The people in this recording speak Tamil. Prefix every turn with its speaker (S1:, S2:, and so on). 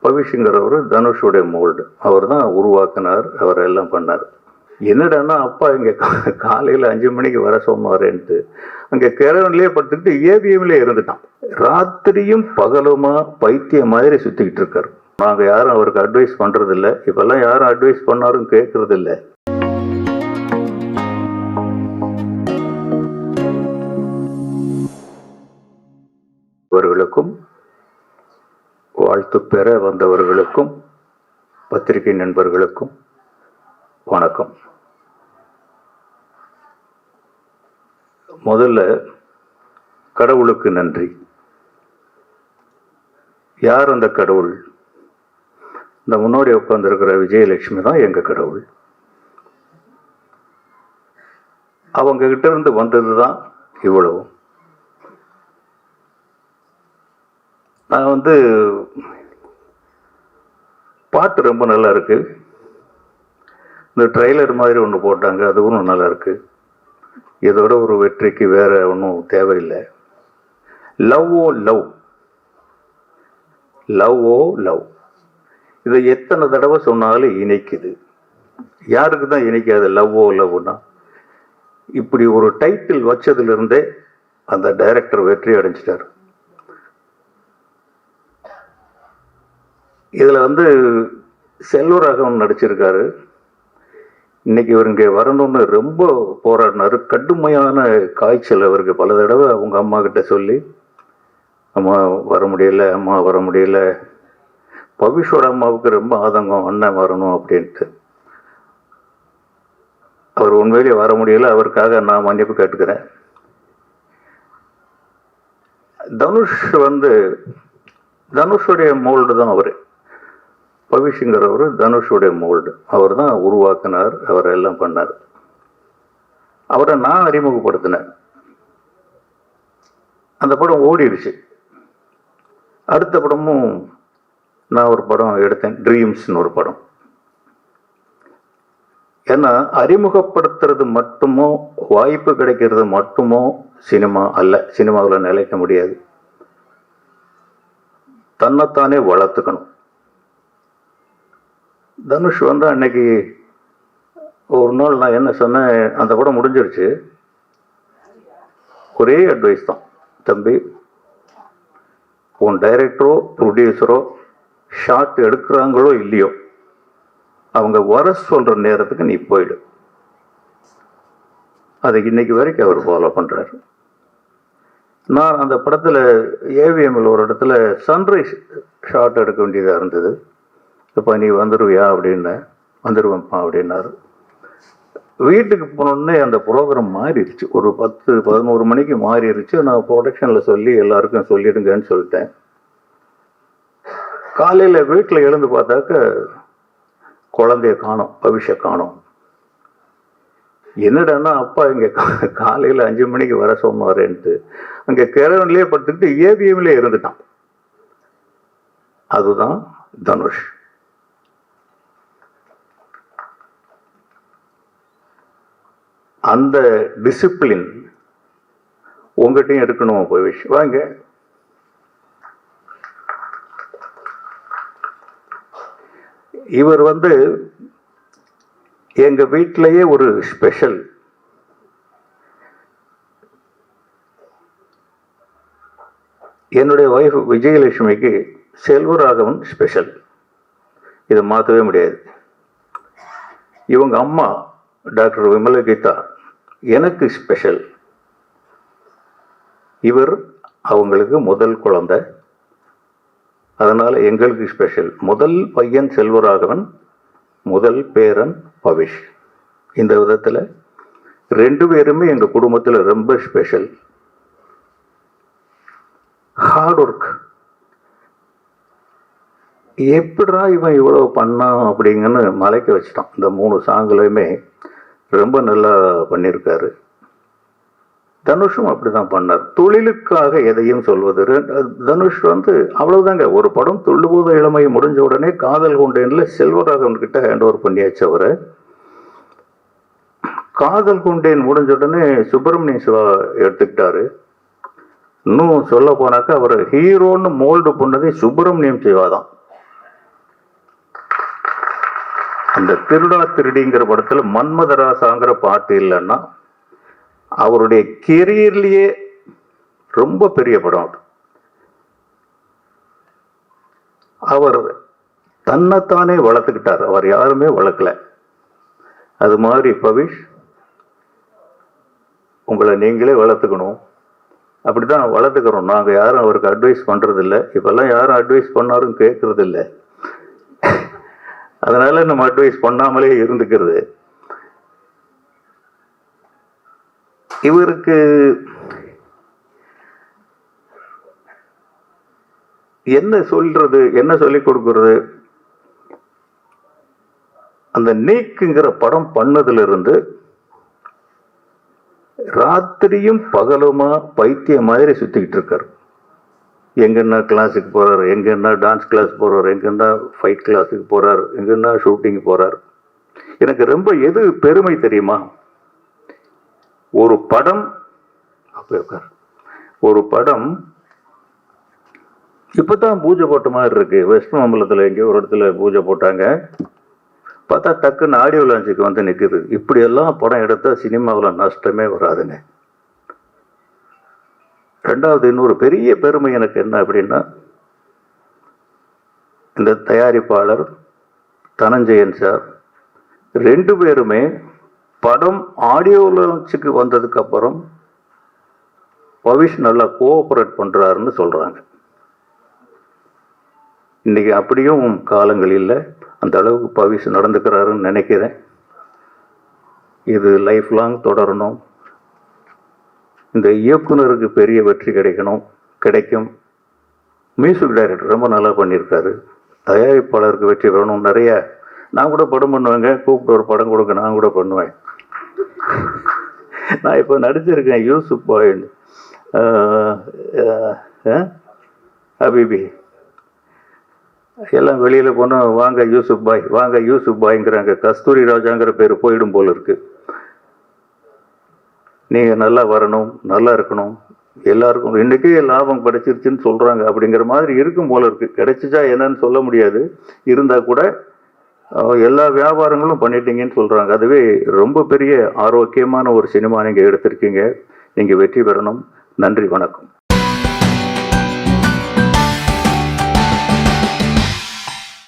S1: பவிஷ்ங்கிறவர் தனுஷுடைய மோல்டு. அவர் தான் உருவாக்குனார், அவர் எல்லாம் பண்ணார். என்னடான்னா அப்பா இங்கே காலையில் 5 மணிக்கு வர சொன்னாரேன்ட்டு அங்கே கேரவன்லேயே படுத்துக்கிட்டு ஏவிஎம்லேயே இருந்துட்டான். ராத்திரியும் பகலுமா பைத்தியம் மாதிரி சுற்றிக்கிட்டு இருக்காரு. நாங்கள் யாரும் அவருக்கு அட்வைஸ் பண்ணுறதில்ல. இப்போல்லாம் யாரும் அட்வைஸ் பண்ணாரும் கேட்கறதில்ல. அவர்களுக்கும் வாழ்த்து பெற வந்தவர்களுக்கும் பத்திரிகை நண்பர்களுக்கும் வணக்கம். முதல்ல கடவுளுக்கு நன்றி. யார் அந்த கடவுள்? இந்த முன்னாடி உட்கார்ந்துருக்கிற விஜயலட்சுமி தான் எங்க கடவுள். அவங்க கிட்ட இருந்து வந்தது தான் இவ்வளவும். நான் பாட்டு ரொம்ப நல்லா இருக்கு. இந்த ட்ரெய்லர் மாதிரி ஒன்று போட்டாங்க, அதுவும் நல்லா இருக்கு. இதோட ஒரு வெற்றிக்கு வேற ஒன்றும் தேவையில்லை. லவ் ஓ லவ், லவ் ஓ லவ், இதை எத்தனை தடவை சொன்னாலும் இணைக்குது. யாருக்கு தான் இணைக்காது லவ் ஓ லவ்னா? இப்படி ஒரு டைட்டில் வச்சதுலேருந்தே அந்த டைரக்டர் வெற்றி அடைஞ்சிட்டார். இதில் செல்வராகவன் நடிச்சிருக்காரு. இன்னைக்கு இவர் இங்கே வரணும்னு ரொம்ப போராடினார். கடுமையான காய்ச்சல் அவருக்கு. பல தடவை அவங்க அம்மா கிட்ட சொல்லி, அம்மா வர முடியல, அம்மா வர முடியல. பவிஷோட அம்மாவுக்கு ரொம்ப ஆதங்கம், அண்ணன் வரணும் அப்படின்ட்டு. அவர் உண்மையிலேயே வர முடியல. அவருக்காக நான் மன்னிப்பு கேட்டுக்கிறேன். தனுஷுடைய மோல்டு தான் அவர். பவிஷ்ங்கிறவர் தனுஷுடைய மோல்டு. அவர் தான் உருவாக்குனார், அவர் எல்லாம் பண்ணார். அவரை நான் அறிமுகப்படுத்தினேன். அந்த படம் ஓடிடுச்சு. அடுத்த படமும் நான் ஒரு படம் எடுத்தேன், ட்ரீம்ஸ்னு ஒரு படம். ஏன்னா அறிமுகப்படுத்துறது மட்டுமோ, வாய்ப்பு கிடைக்கிறது மட்டுமோ சினிமா அல்ல. சினிமாவில் நிலைக்க முடியாது. தன்னைத்தானே வளர்த்துக்கணும். தனுஷ் அன்னைக்கு ஒரு நாள் நான் என்ன சொன்னேன், அந்த படம் முடிஞ்சிருச்சு. ஒரே அட்வைஸ் தான், தம்பி, உன் டைரக்டரோ ப்ரொடியூசரோ ஷாட் எடுக்கிறாங்களோ இல்லையோ, அவங்க வர சொல்ற நேரத்துக்கு நீ போயிடு. அதை இன்னைக்கு வரைக்கும் அவர் ஃபாலோ பண்றாரு. நான் அந்த படத்துல ஏவிஎம்ல ஒரு இடத்துல சன்ரைஸ் ஷாட் எடுக்க வேண்டியதாக இருந்தது. இப்போ நீ வந்துடுவியா அப்படின்னு. வந்துடுவேன்ப்பா அப்படின்னாரு. வீட்டுக்கு போனோடனே அந்த ப்ரோக்ராம் மாறிடுச்சு. ஒரு 10-11 மணிக்கு மாறிடுச்சு. நான் ப்ரொடக்ஷனில் சொல்லி எல்லாருக்கும் சொல்லிடுங்கன்னு சொல்லிட்டேன். காலையில் வீட்டில் எழுந்து பார்த்தாக்க குழந்தைய காணோம், பவிஷை காணோம். என்னடான்னா அப்பா இங்கே காலையில் 5 மணிக்கு வர சொன்னாரேன்ட்டு அங்கே கேரவன்லேயே படுத்துக்கிட்டு ஏவிஎம்லேயே இருந்துட்டான். அதுதான் தனுஷ். அந்த டிசிப்ளின் உங்ககிட்டையும் இருக்கணும். பவிஷ் வாங்க. இவர் எங்க வீட்டிலேயே ஒரு ஸ்பெஷல். என்னுடைய ஒய்ஃப் விஜயலட்சுமிக்கு செல்வராகவன் ஸ்பெஷல். இதை மாற்றவே முடியாது. இவங்க அம்மா டாக்டர் விமலகீதா எனக்கு ஸ்பெஷல். இவர் அவங்களுக்கு முதல் குழந்தை, அதனால எங்களுக்கு ஸ்பெஷல். முதல் பையன் செல்வராகவன், முதல் பேரன் பவிஷ். இந்த விதத்தில் 2 பேருமே எங்க குடும்பத்தில் ரொம்ப ஸ்பெஷல். Hard work. எப்படா இவன் இவ்வளவு பண்ணான் அப்படிங்கன்னு மலைக்க வச்சிட்டான். இந்த 3 சாங்குலையுமே ரொம்ப நல்லா பண்ணியிருக்காரு. தனுஷும் அப்படிதான் பண்ணார். தொழிலுக்காக எதையும் சொல்வது. தனுஷ் அவ்வளவுதாங்க. ஒரு படம் துள்ளுபோது இளமை முடிஞ்ச உடனே காதல் கொண்டேன்ல செல்வராகவன் கிட்ட ஹேண்ட் ஓவர் பண்ணியாச்சு. அவரை காதல் கொண்டேன் முடிஞ்ச உடனே சுப்பிரமணிய சிவா எடுத்துக்கிட்டாரு. இன்னும் சொல்ல போனாக்க அவர் ஹீரோன்னு மோல்டு பண்ணதே சுப்பிரமணியம் சிவா தான். அந்த திருடா திருடிங்கிற படத்துல மன்மதராசாங்கிற பாட்டு இல்லைன்னா அவருடைய கெரியர்லயே ரொம்ப பெரிய படம் அது. அவர் தன்னைத்தானே வளர்த்துக்கிட்டார், அவர் யாருமே வளர்க்கல. அது மாதிரி பவிஷ், உங்களை நீங்களே வளர்த்துக்கணும். அப்படிதான் வளர்த்துக்கிறோம். நாங்கள் யாரும் அவருக்கு அட்வைஸ் பண்றது இல்லை. இப்பெல்லாம் யாரும் அட்வைஸ் பண்ணாரும் கேட்கறது இல்லை. அதனால நம்ம அட்வைஸ் பண்ணாமலே இருந்துக்கிறது. இவருக்கு என்ன சொல்றது, என்ன சொல்லிக் கொடுக்கறது? அந்த நீக்குங்கிற படம் பண்ணதுல இருந்து ராத்திரியும் பகலுமா பைத்தியம் மாதிரி சுத்திக்கிட்டு இருக்காரு. எங்கன்னா கிளாஸுக்கு போறாரு, எங்கன்னா டான்ஸ் கிளாஸ் போறாரு, எங்கன்னா ஃபைட் கிளாஸுக்கு போறாரு, எங்கன்னா ஷூட்டிங் போறாரு. எனக்கு ரொம்ப எது பெருமை தெரியுமா? ஒரு படம் இப்பதான் பூஜை போட்ட மாதிரி இருக்கு. வெஸ்ட் மாம்பலத்தில் எங்கேயோ ஒரு இடத்துல பூஜை போட்டாங்க. பார்த்தா டக்குன்னு ஆடியோ லான்ச்சுக்கு வந்து நிற்குது. இப்படியெல்லாம் படம் எடுத்தா சினிமாவில் நஷ்டமே வராதுங்க. ரெண்டாவது இன்னொரு பெரிய பெருமை எனக்கு என்ன அப்படின்னா, இந்த தயாரிப்பாளர் தனஞ்சயன் சார் 2 பேருமே படம் ஆடியோ லான்ச்சுக்கு வந்ததுக்கு அப்புறம் பவிஷ் நல்லா கோஆபரேட் பண்றாருன்னு சொல்றாங்க. இன்னைக்கு அப்படியும் காலங்கள் இல்லை. அந்த அளவுக்கு பவிஷ் நடந்துக்கிறாருன்னு நினைக்கிறேன். இது லைஃப் லாங் தொடரணும். இந்த இயக்குனருக்கு பெரிய வெற்றி கிடைக்கும். மியூசிக் டைரக்டர் ரொம்ப நல்லா பண்ணியிருக்காரு. தயாரிப்பாளருக்கு வெற்றி பெறணும். நிறைய நான் கூட படம் பண்ணுவேங்க, கூப்பிட்டு ஒரு படம் கொடுக்க நான் கூட பண்ணுவேன். நான் இப்போ நடிச்சிருக்கேன் யூசுப் பாய், ஹபீபி எல்லாம் வெளியில் போனால் வாங்க யூசுப் பாய்ங்கிறாங்க. கஸ்தூரி ராஜாங்கிற பேர் போயிடும் போல இருக்கு. நீங்கள் நல்லா வரணும், நல்லா இருக்கணும், எல்லாருக்கும் இன்றைக்கே லாபம் கிடைச்சிருச்சுன்னு சொல்கிறாங்க. அப்படிங்கிற மாதிரி இருக்கும் போல இருக்கு. கிடைச்சிச்சா என்னன்னு சொல்ல முடியாது. இருந்தால் கூட எல்லா வியாபாரங்களும் பண்ணிட்டீங்கன்னு சொல்கிறாங்க. அதுவே ரொம்ப பெரிய ஆரோக்கியமான ஒரு சினிமா நீங்கள் எடுத்திருக்கீங்க. நீங்கள் வெற்றி பெறணும். நன்றி, வணக்கம்.